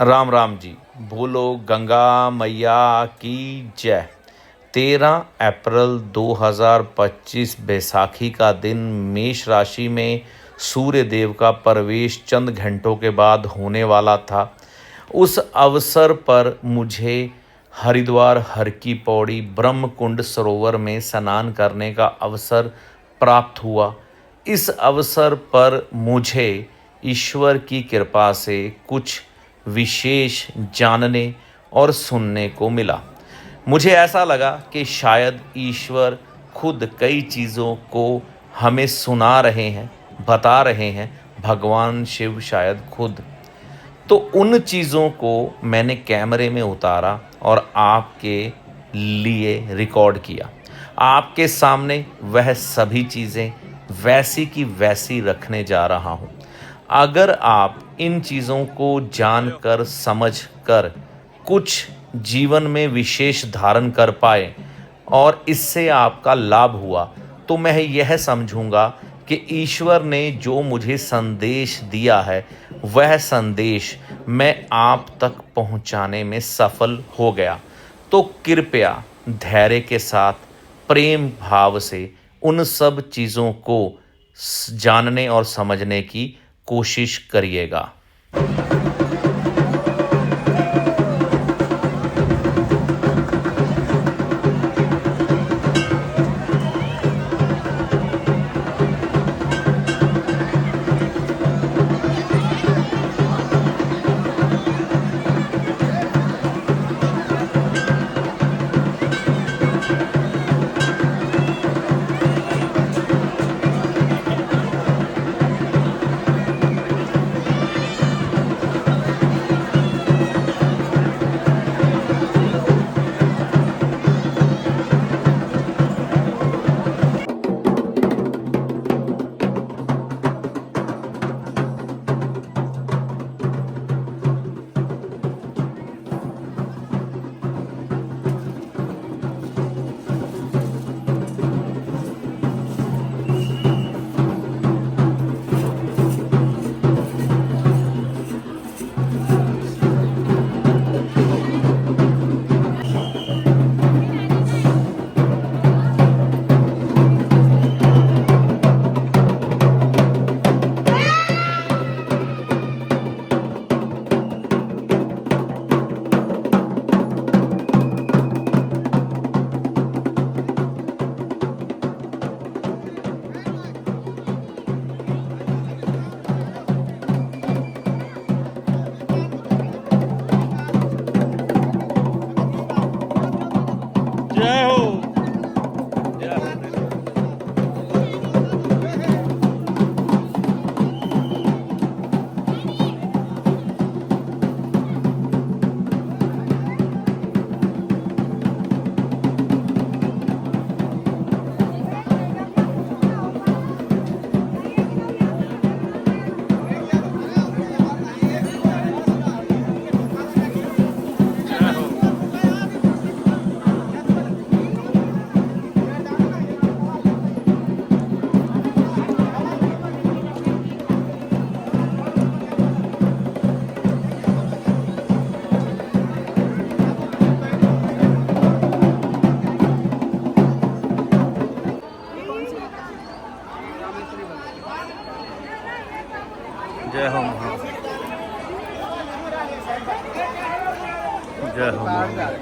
राम राम जी। बोलो गंगा मैया की जय। 13 अप्रैल 2025 बैसाखी का दिन मेष राशि में सूर्य देव का प्रवेश चंद घंटों के बाद होने वाला था। उस अवसर पर मुझे हरिद्वार हर की पौड़ी ब्रह्म कुंड सरोवर में स्नान करने का अवसर प्राप्त हुआ। इस अवसर पर मुझे ईश्वर की कृपा से कुछ विशेष जानने और सुनने को मिला। मुझे ऐसा लगा कि शायद ईश्वर खुद कई चीज़ों को हमें सुना रहे हैं, बता रहे हैं, भगवान शिव शायद खुद। तो उन चीज़ों को मैंने कैमरे में उतारा और आपके लिए रिकॉर्ड किया। आपके सामने वह सभी चीज़ें वैसी की वैसी रखने जा रहा हूँ। अगर आप इन चीज़ों को जानकर समझकर कुछ जीवन में विशेष धारण कर पाए और इससे आपका लाभ हुआ तो मैं यह समझूंगा कि ईश्वर ने जो मुझे संदेश दिया है वह संदेश मैं आप तक पहुंचाने में सफल हो गया। तो कृपया धैर्य के साथ प्रेम भाव से उन सब चीज़ों को जानने और समझने की कोशिश करिएगा। जय हो। जय हो महाराज। जय हो महाराज।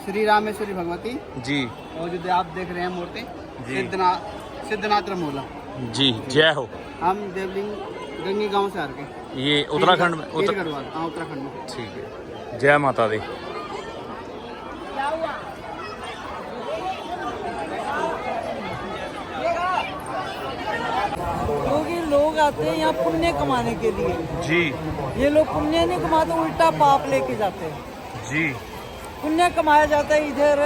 श्री रामेश्वरी भगवती जी। और जो आप देख रहे हैं मूर्ति सिद्धनाथ रमोला जी जय हो। हम देवलिंग गंगी गांव से आ रहे। ये उत्तराखंड में उत्तराखंड में। ठीक है। जय माता दी। क्योंकि लोग आते हैं यहाँ पुण्य कमाने के लिए। जी। ये लोग पुण्य नहीं कमाते, उल्टा पाप लेके जाते हैं। जी। पुण्य कमाया जाता है इधर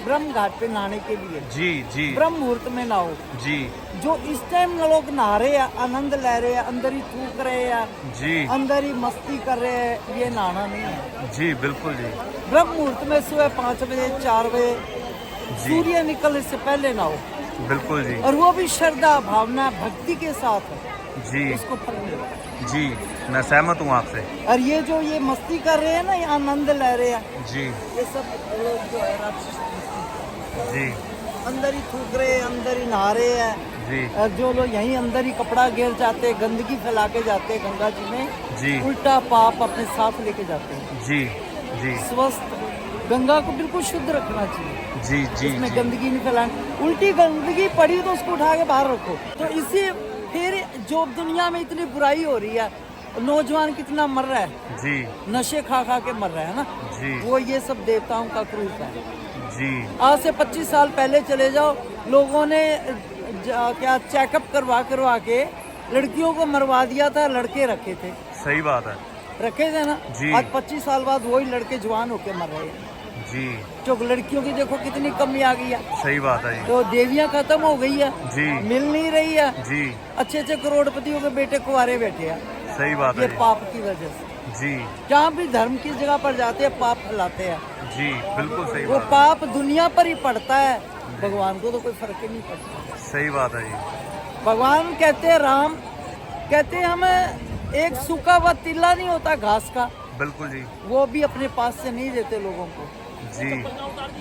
ब्रह्म घाट पे नहाने के लिए। जी जी। ब्रह्म मुहूर्त में नहाओ। जी। जो इस टाइम लोग नहा रहे हैं, आनंद ले रहे हैं, अंदर ही थूक रहे हैं, जी अंदर ही मस्ती कर रहे हैं, ये नहाना नहीं है। जी बिल्कुल जी। ब्रह्म मुहूर्त में सुबह 5 बजे 4 बजे सूर्य निकलने से पहले नहाओ। बिल्कुल जी और वो भी श्रद्धा भावना भक्ति के साथ जी उसको फल मिलेगा। जी, मैं सहमत हूँ आपसे। और ये जो ये मस्ती कर रहे हैं ना, ये आनंद ले रहे हैं, जी ये सब लोग जो है राक्षस जी अंदर ही थूक रहे हैं, अंदर ही नहा रहे हैं। जी और जो लोग यहीं अंदर ही कपड़ा घेर जाते हैं, गंदगी फैला के जाते हैं गंगा जी में, जी उल्टा पाप अपने साथ लेके जाते हैं। जी जी स्वस्थ गंगा को बिल्कुल शुद्ध रखना चाहिए, जी जी इसमें जी गंदगी नहीं फैलानी। उल्टी गंदगी पड़ी तो उसको उठा के बाहर रखो। तो इसी फिर जो दुनिया में इतनी बुराई हो रही है, नौजवान कितना मर रहा है, जी नशे खा खा के मर रहा है ना, जी वो ये सब देवताओं का क्रूप है। जी आज से 25 साल पहले चले जाओ, लोगों ने क्या चेकअप करवा के लड़कियों को मरवा दिया था, लड़के रखे थे, सही बात है रखे थे ना। जी। आज 25 साल बाद वही लड़के जवान होके मर रहे हैं। जी, जो लड़कियों की देखो कितनी कमी आ गई है, सही बात है तो देवियां खत्म हो गई है, जी मिल नहीं रही है। जी, अच्छे अच्छे करोड़पतियों के बेटे कुंवारे बैठे हैं, सही बात ये है पाप की वजह से। जी जहाँ भी धर्म की जगह पर जाते हैं पाप फैलाते हैं, जी, बिल्कुल सही वो बात पाप दुनिया पर ही पड़ता है, भगवान को तो कोई फर्क ही नहीं पड़ता। है, सही बात है जी। भगवान कहते हैं, राम कहते हैं, हमें एक सूखा हुआ तिल्ला नहीं होता घास का, बिल्कुल जी वो भी अपने पास से नहीं देते लोगों को। जी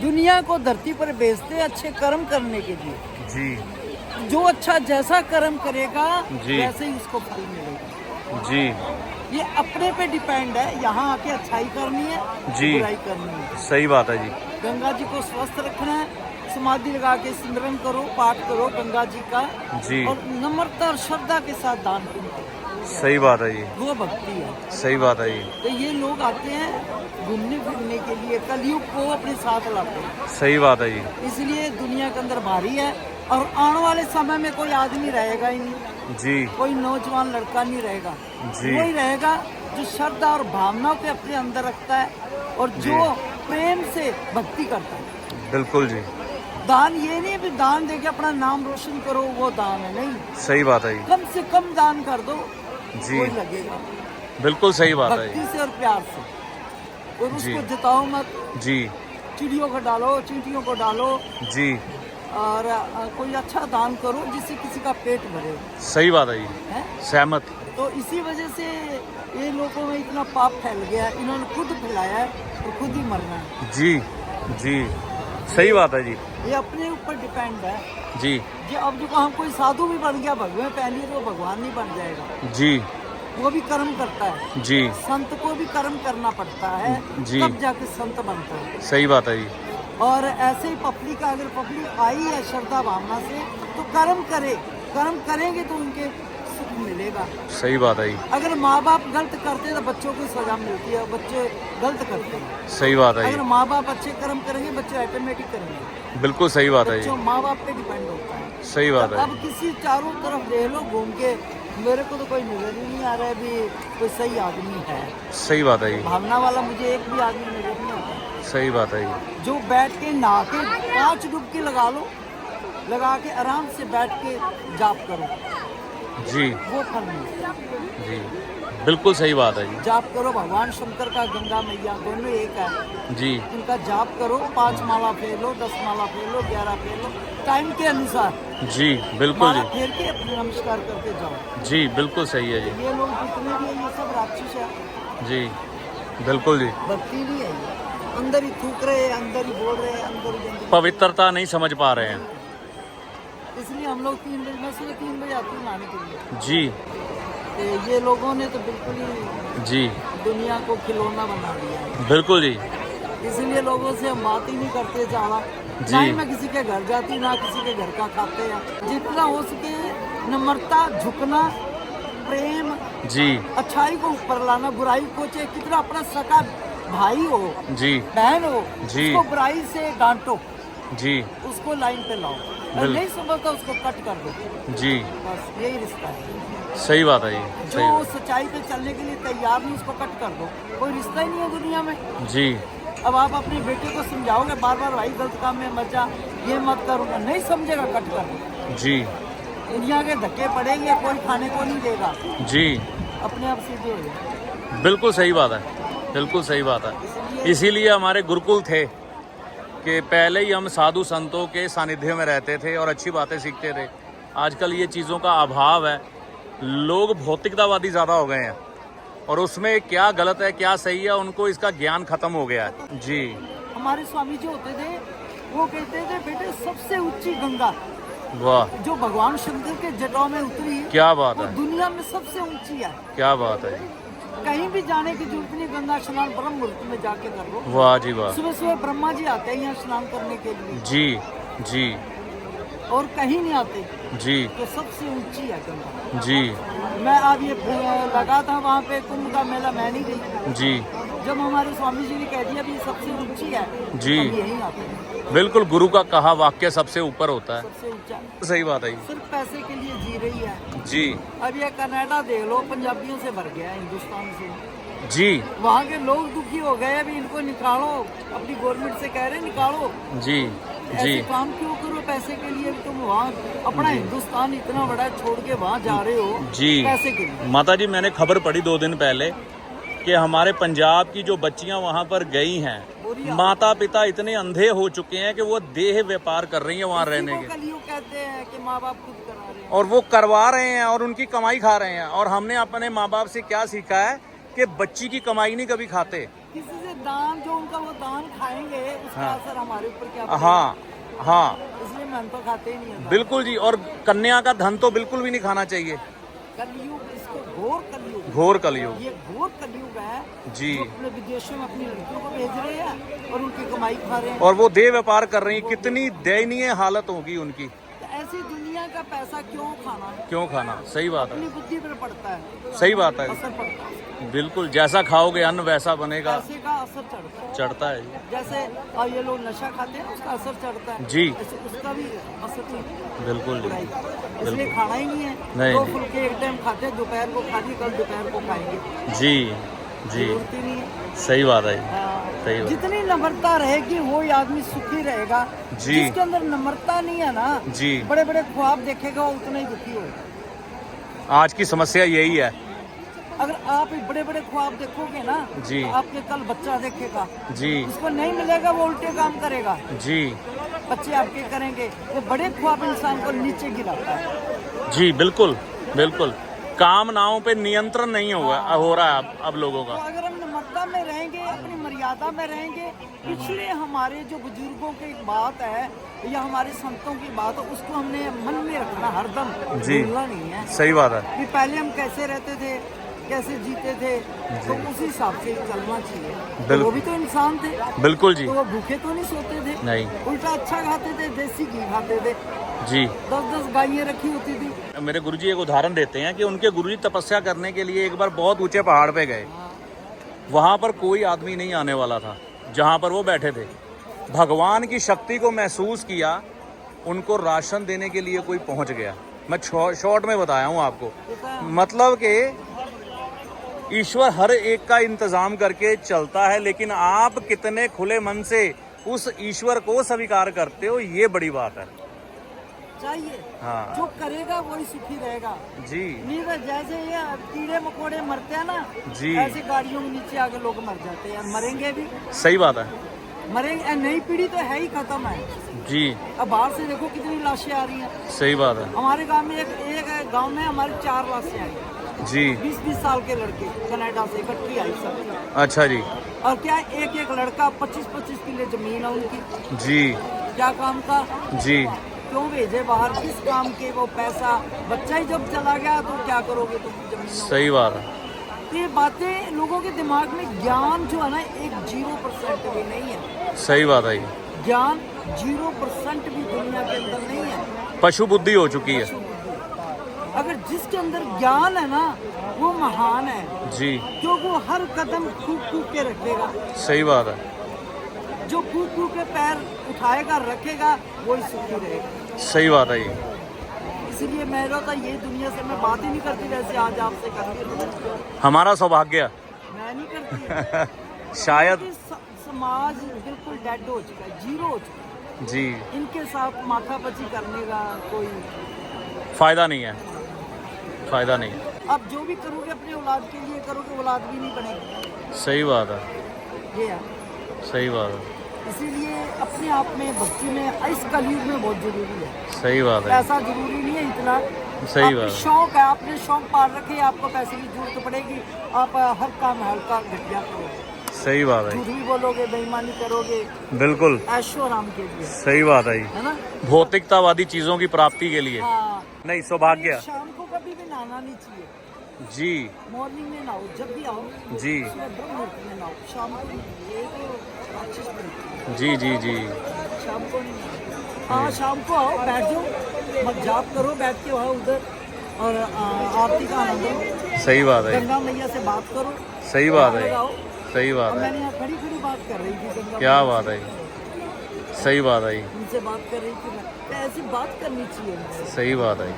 दुनिया को धरती पर भेजते हैं अच्छे कर्म करने के लिए। जी जो अच्छा जैसा कर्म करेगा जी। वैसे ही उसको फल मिलेगा। जी ये अपने पे डिपेंड है, यहाँ आके अच्छाई करनी है, जी। बुराई करनी है। सही बात है जी। गंगा जी को स्वस्थ रखना है, समाधि लगा के सिमरन करो, पाठ करो गंगा जी का, जी और नम्रता और श्रद्धा के साथ दान करो, सही बात है जी। वो भक्ति है। सही बात है जी। तो ये लोग आते हैं घूमने फिरने के लिए, कलयुग को अपने साथ लाते हैं, सही बात है जी। इसलिए दुनिया के अंदर भारी है। और आने वाले समय में कोई आदमी रहेगा ही नहीं, जी कोई नौजवान लड़का नहीं रहेगा, जी। वही रहेगा जो श्रद्धा और भावनाओं के अपने अंदर रखता है और जो प्रेम से भक्ति करता है। बिल्कुल जी, दान ये नहीं है कि दान देके अपना नाम रोशन करो, वो दान है नहीं। सही बात है जी। कम से कम दान कर दो, जी कोई लगेगा, बिल्कुल सही बात है भक्ति से और प्यार से। और जी। उसको जताओ मत, जी चिड़ियों को डालो, चींटियों को डालो, जी, और कोई अच्छा दान करो जिससे किसी का पेट भरे, सही बात है जी, है। सहमत। तो इसी वजह से ये लोगों में इतना पाप फैल गया है, इन्होंने खुद फैलाया है और खुद ही मरना है। जी जी, सही बात है जी। ये अपने ऊपर डिपेंड है। जी जो अब जो हम कोई साधु भी बन गया भगवान पहले, तो भगवान नहीं बन जाएगा, जी वो भी कर्म करता है। जी, संत को भी कर्म करना पड़ता है, जी। तब जाके संत बनता है। सही बात है जी। और ऐसे ही पब्लिक, अगर पब्लिक आई है श्रद्धा भावना से, तो कर्म करे, कर्म करेंगे तो उनके सुख मिलेगा। सही बात है जी। अगर माँ बाप गलत करते हैं तो बच्चों को सजा मिलती है, बच्चे गलत करते हैं। सही बात है अगर जी। माँ बाप अच्छे कर्म करेंगे, बच्चे ऑटोमेटिक करेंगे। बिल्कुल सही बात है जी। बच्चों माँ बाप पे डिपेंड होता है। सही बात है। अब किसी चारों तरफ देख लो घूम के, मेरे को तो कोई नजर ही नहीं आ रहा है भी कोई सही आदमी है, सही बात है जी। भावना वाला मुझे एक भी आदमी नजर नहीं आता। सही बात है जी। जो बैठ के नहा के 5 डुबकी लगा लो, लगा के आराम से बैठ के जाप करो, जी वो फल मिलता है। जी, बिल्कुल सही बात है जी। जाप करो, भगवान शंकर का, गंगा मैया दोनों एक है, जी इनका जाप करो, 5 माला फेर लो, 10 माला फेर लो, 11 फेर लो, टाइम के अनुसार जी, बिल्कुल माला जी। फेर के अपने नमस्कार करके जाओ। जी बिल्कुल सही है जी। ये लोग जितने भी है ये सब राक्षस है, जी बिल्कुल जी। भक्ति नहीं है ये, अंदर ही थूक रहे हैं, अंदर ही बोल रहे हैं, अंदर ही गंदगी। पवित्रता नहीं समझ पा रहे हैं। इसलिए हम लोग 3 बजे, मैं सुबह 3 बजे आती हूँ नहाने के लिए। जी तो ये लोगों ने तो बिल्कुल ही जी, दुनिया को खिलौना बना दिया है, बिल्कुल जी। इसीलिए लोगों से हम बात ही नहीं करते ज़्यादा। जी। ना ही मैं किसी के घर जाती, ना किसी के घर का खाते हैं। जितना हो सके नम्रता, झुकना, प्रेम, जी अच्छाई को ऊपर लाना, बुराई को, चाहे कितना अपना सका भाई हो, जी बहन हो, जी। उसको बुराई से डांटो, जी, उसको लाइन पे लाओ, और नहीं समझता उसको कट कर दो, जी, बस यही रिश्ता है। सही बात है जी। जो सही सच्चाई पे चलने के लिए तैयार नहीं, उसको कट कर दो, कोई रिश्ता ही नहीं है दुनिया में। जी अब आप अपने बेटे को समझाओगे बार बार, भाई गलत काम में मत जा, ये मत करूँगा, नहीं समझेगा, कट कर दो। जी दुनिया के धक्के पड़ेंगे, कोई खाने को नहीं देगा, जी, अपने आप सीधे हो जाए। बिल्कुल सही बात है, बिल्कुल सही बात है। इसीलिए हमारे गुरुकुल थे, कि पहले ही हम साधु संतों के सानिध्य में रहते थे और अच्छी बातें सीखते थे। आजकल ये चीज़ों का अभाव है, लोग भौतिकतावादी ज़्यादा हो गए हैं और उसमें क्या गलत है क्या सही है उनको इसका ज्ञान खत्म हो गया है। जी हमारे स्वामी जी होते थे, वो कहते थे बेटे सबसे ऊंची गंगा वाह, जो भगवान शंकर के जटाओं में उतरी है, क्या बात वो है, दुनिया में सबसे ऊंची है। क्या बात है, कहीं भी जाने की जरूरत नहीं, गंगा स्नान ब्रह्म मुहूर्त में जाके कर लो। वाह जी वाह। सुबह सुबह ब्रह्मा जी आते हैं यहाँ स्नान करने के लिए, जी जी और कहीं नहीं आते, जी तो सबसे ऊंची है गंगा। जी मैं अब ये लगा था वहाँ पे कुंभ का मेला, मैं नहीं गई। जी जब हमारे स्वामी जी ने कह दिया भी सबसे ऊंची है, जी। हम यहीं आते हैं। बिल्कुल, गुरु का कहा वाक्य सबसे ऊपर होता है। सबसे ऊंचा सही बात है सिर्फ पैसे के लिए जी रही है। जी अब ये कनाडा देख लो, पंजाबियों से भर गया है, हिंदुस्तान से। जी वहाँ के लोग दुखी हो गए, अभी इनको निकालो, अपनी गवर्नमेंट से कह रहे निकालो। जी ऐसे जी काम क्यों करो पैसे के लिए? तुम वहाँ अपना हिंदुस्तान इतना बड़ा छोड़ के वहाँ जा रहे हो जी। पैसे के लिए। माता जी, मैंने खबर पढ़ी 2 दिन पहले कि हमारे पंजाब की जो बच्चियां वहां पर गई हैं, माता पिता इतने अंधे हो चुके हैं कि वो देह व्यापार कर रही हैं वहां रहने इसी के, को कलयुग कहते हैं कि माँ बाप खुद करा रहे हैं। और वो करवा रहे हैं और उनकी कमाई खा रहे हैं। और हमने अपने माँ बाप से क्या सीखा है कि बच्ची की कमाई नहीं कभी खाते। किसी से दान, जो उनका वो दान खाएंगे उसका हाँ। असर हमारे ऊपर क्या पड़ेगा? हाँ हाँ इसलिए मन तो खाते ही नहीं है। बिल्कुल जी। और कन्या का धन तो बिल्कुल भी नहीं खाना चाहिए। कलयुग, इसको घोर कलयुग, घोर कलयुग। ये घोर कलयुग है जी। जो अपने विदेशों में अपनी लड़कियों को भेज रहे हैं और उनकी कमाई खा रहे हैं। और वो देह व्यापार कर रही हैं, कितनी दयनीय हालत होगी उनकी। तो ऐसी दुनिया का पैसा क्यों खाना? क्यों खाना? सही बात है, अपनी बुद्धि पर पड़ता है, सही बात है। असर पड़ता है। बिल्कुल, जैसा खाओगे अन्न वैसा बनेगा। पैसे का असर चढ़ता है। चढ़ता है जैसे ये लोग नशा खाते हैं, उसका असर चढ़ता है जी। ऐसे उसका भी असर चढ़ता है। बिल्कुल जी। बुराई का। इसलिए खाना ही नहीं है। नहीं, 2 नहीं। फुल्के एक टाइम खाते हैं, दोपहर को खा ली, कल दोपहर को खाएंगे, जी जी जरूरत ही नहीं है। सही बात है। हाँ। सही बात। जितनी नम्रता रहेगी वो ही आदमी सुखी रहेगा। जी। जिसके अंदर नम्रता नहीं है ना, जी। बड़े बड़े ख्वाब देखेगा, वो उतना ही दुखी होगा। आज की समस्या यही है। अगर आप बड़े बड़े ख्वाब देखोगे ना, जी। तो आपके कल बच्चा देखेगा, जी उसको नहीं मिलेगा, वो उल्टे काम करेगा, जी बच्चे आपके करेंगे। वो बड़े ख्वाब इंसान को नीचे गिराता है। जी बिल्कुल बिल्कुल। कामनाओं पे नियंत्रण नहीं हो रहा है अब लोगों तो का। अगर हम नम्रता में रहेंगे, अपनी मर्यादा में रहेंगे, पिछले हमारे जो बुजुर्गों की बात है या हमारे संतों की बात है, उसको हमने मन में रखना हरदम, जी। भूलना नहीं है। सही बात है। कि पहले हम कैसे रहते थे, कैसे जीते थे, तो उस हिसाब से चलना चाहिए। तो बिल्कुल। वो भी तो इंसान थे, बिल्कुल जी। तो वो भूखे तो नहीं सोते थे, नहीं। उल्टा अच्छा खाते थे, देसी घी खाते थे, जी 10-10 गायें रखी होती थी। मेरे गुरुजी एक उदाहरण देते हैं कि उनके गुरुजी तपस्या करने के लिए एक बार बहुत ऊंचे पहाड़ पे गए। वहां पर कोई आदमी नहीं आने वाला था जहां पर वो बैठे थे। भगवान की शक्ति को महसूस किया, उनको राशन देने के लिए कोई पहुंच गया। मैं शॉर्ट में बताया हूँ आपको, मतलब कि ईश्वर हर एक का इंतजाम करके चलता है, लेकिन आप कितने खुले मन से उस ईश्वर को स्वीकार करते हो, ये बड़ी बात है। चाहिए हाँ। जो करेगा वही सुखी रहेगा। जी नहीं तो जैसे ये कीड़े मकोड़े मरते हैं ना, जी। ऐसे गाड़ियों के नीचे आके लोग मर जाते हैं, मरेंगे भी। सही बात है। मरेंगे, नई पीढ़ी तो है ही खत्म है। जी अब बाहर से देखो कितनी लाशें आ रही हैं। सही बात है। हमारे गांव में एक गांव में हमारे 4 लाशें आई, जी 20-20 साल के लड़के कनाडा से इकट्ठी आई सब। अच्छा जी। और क्या एक एक लड़का 25-25 किले जमीन है उनकी। जी क्या काम का? जी क्यों भेजे बाहर, किस काम के? वो पैसा, बच्चा ही जब चला गया तो क्या करोगे तुम जमीन? सही बात है। ये बातें लोगों के दिमाग में, ज्ञान जो है ना, एक 0% भी नहीं है। सही बात है। ज्ञान 0% भी दुनिया के अंदर नहीं है। पशु बुद्धि हो चुकी है। अगर जिसके अंदर ज्ञान है ना, वो महान है, जी क्योंकि वो हर कदम फूक फूक के रखेगा। सही बात है। जो फूक फूक के पैर उठाएगा, रखेगा, वही सुखी रहेगा। सही बात है। इसलिए मेरा तो ये दुनिया से मैं बात ही नहीं करती, वैसे आज आपसे करती हूँ। हमारा सौभाग्य मैं नहीं करती। शायद। क्योंकि समाज बिल्कुल डेड हो चुका है, 0 हो चुका है। जी इनके साथ माथापची करने का कोई फायदा नहीं है, फायदा नहीं है। अब जो भी करोगे अपने औलाद के लिए करोगे, औलाद भी नहीं बनेगी। सही बात है। ये है। सही बात है। इसीलिए अपने आप में भक्ति में इस कलयुग में बहुत जरूरी है। सही बात है, पैसा जरूरी नहीं है इतना। सही आपकी बात है। शौक है, आपने शौक पाल रखे, आपको पैसे की जरूरत पड़ेगी, आप हर काम हल्का घटिया करोगे, सही बात है, झूठ भी बोलोगे, बेईमानी करोगे, बिल्कुल ऐशो आराम के लिए, सही बात है, है ना। भौतिकतावादी चीजों की प्राप्ति के लिए हाँ, नहीं, सौभाग्य। शाम को कभी भी नहाना नहीं चाहिए, जी मॉर्निंग में नहाओ, जब भी आओ जी सुबह ब्रह्म मुहूर्त में नहाओ, शाम को नहीं, ये तो राक्षस बनती है, जी जी जी शाम को नहीं नहाओ। हाँ, शाम को आओ, बैठ जाओ, मत जाप करो बैठ के वहाँ उधर, और आरती का आनंद लो, सही बात है, गंगा मैया से बात करो, सही बात है, लगाओ। सही बात अब है, मैंने यहाँ खड़ी खड़ी बात कर रही थी गंगा क्या मैया बात से, है, सही बात है, उनसे बात कर रही थी मैं, तो ऐसी बात करनी चाहिए उनसे। सही बात है,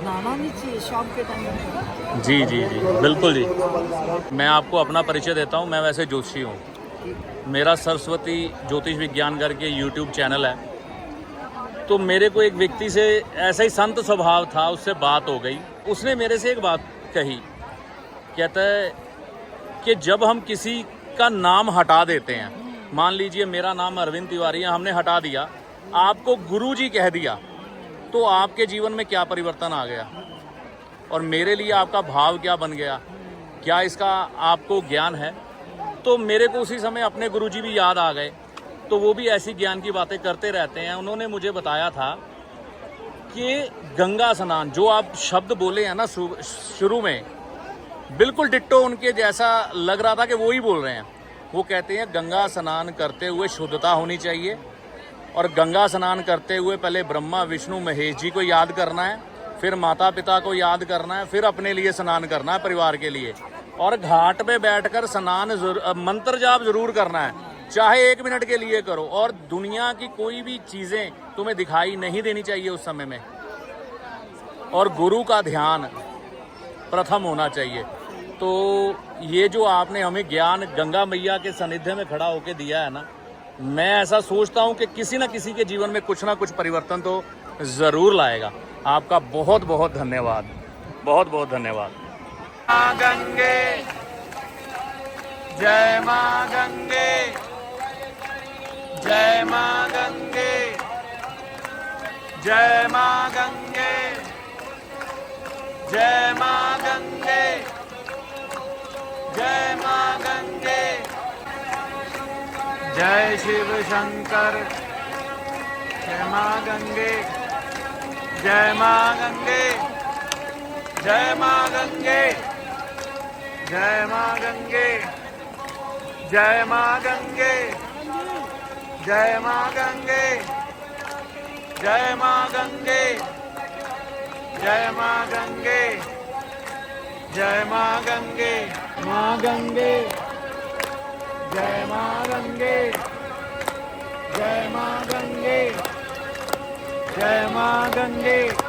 नहाना नहीं चाहिए शाम के टाइम। जी जी जी बिल्कुल जी। मैं आपको अपना परिचय देता हूँ, मैं वैसे ज्योतिषी हूँ, मेरा सरस्वती ज्योतिष विज्ञान करके यूट्यूब चैनल है। तो मेरे को एक व्यक्ति से ऐसा ही संत स्वभाव था, उससे बात हो गई, उसने मेरे से एक बात कही, कहता है कि जब हम किसी का नाम हटा देते हैं, मान लीजिए मेरा नाम अरविंद तिवारी है, हमने हटा दिया, आपको गुरुजी कह दिया, तो आपके जीवन में क्या परिवर्तन आ गया और मेरे लिए आपका भाव क्या बन गया, क्या इसका आपको ज्ञान है। तो मेरे को उसी समय अपने गुरुजी भी याद आ गए, तो वो भी ऐसी ज्ञान की बातें करते रहते हैं। उन्होंने मुझे बताया था कि गंगा स्नान, जो आप शब्द बोले हैं ना शुरू में, बिल्कुल डिट्टो उनके जैसा लग रहा था कि वो ही बोल रहे हैं। वो कहते हैं गंगा स्नान करते हुए शुद्धता होनी चाहिए, और गंगा स्नान करते हुए पहले ब्रह्मा विष्णु महेश जी को याद करना है, फिर माता पिता को याद करना है, फिर अपने लिए स्नान करना है, परिवार के लिए, और घाट पे बैठकर स्नान मंत्र जाप जरूर करना है, चाहे 1 मिनट के लिए करो, और दुनिया की कोई भी चीजें तुम्हें दिखाई नहीं देनी चाहिए उस समय में, और गुरु का ध्यान प्रथम होना चाहिए। तो ये जो आपने हमें ज्ञान गंगा मैया के सानिध्य में खड़ा होके दिया है ना, मैं ऐसा सोचता हूँ कि किसी न किसी के जीवन में कुछ ना कुछ परिवर्तन तो जरूर लाएगा। आपका बहुत बहुत धन्यवाद, बहुत बहुत धन्यवाद। माँ गंगे, जय माँ गंगे, जय माँ गंगे, जय माँ गंगे, जय माँ गंगे, जय माँ गंगे, जय शिव शंकर, जय माँ गंगे, जय माँ गंगे, जय माँ गंगे, जय माँ गंगे, जय माँ गंगे, जय माँ गंगे, जय माँ गंगे, जय माँ गंगे, जय माँ गंगे, माँ गंगे, जय माँ गंगे, जय माँ गंगे, जय माँ गंगे।